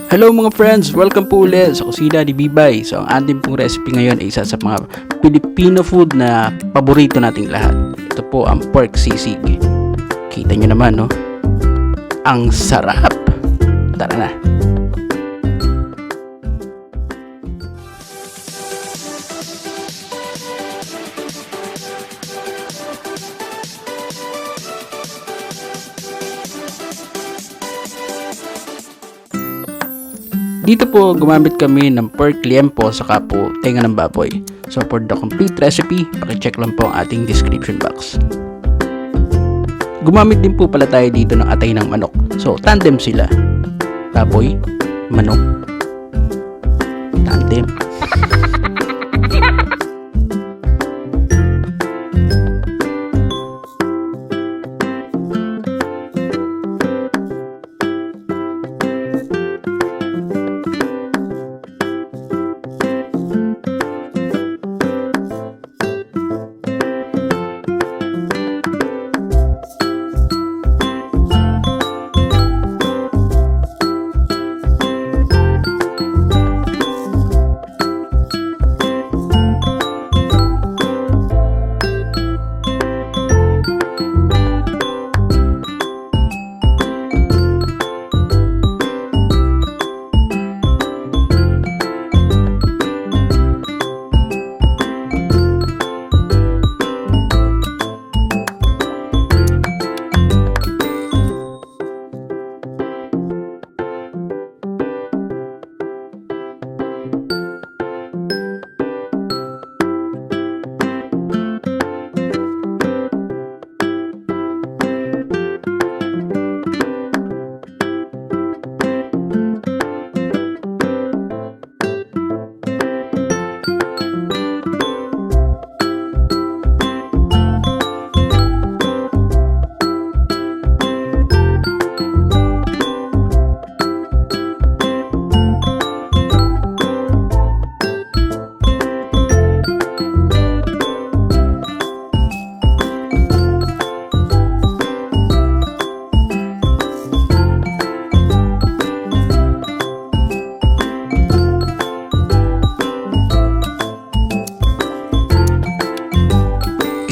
Hello mga friends! Welcome po ulit sa Kusina ni Bibay. So ang ating pong recipe ngayon ay isa sa mga Filipino food na paborito nating lahat. Ito po ang pork sisig. Kita nyo naman, no? Ang sarap! Tara na! Dito po gumamit kami ng pork liempo saka po tenga ng baboy. So for the complete recipe, paki-check lang po ang ating description box. Gumamit din po pala tayo dito ng atay ng manok. So tandem sila. Baboy, manok, tandem.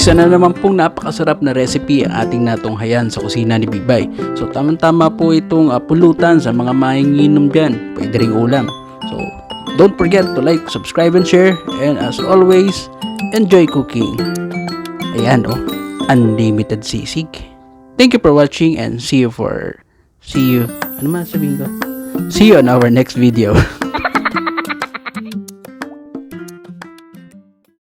Isa na naman pong napakasarap na recipe ang ating natunghayan sa kusina ni Bibay. So tamang-tama po itong pulutan sa mga manginginom dyan. Pwede ring ulam. So don't forget to like, subscribe, and share. And as always, enjoy cooking. Ayan unlimited sisig. Thank you for watching and see you on our next video.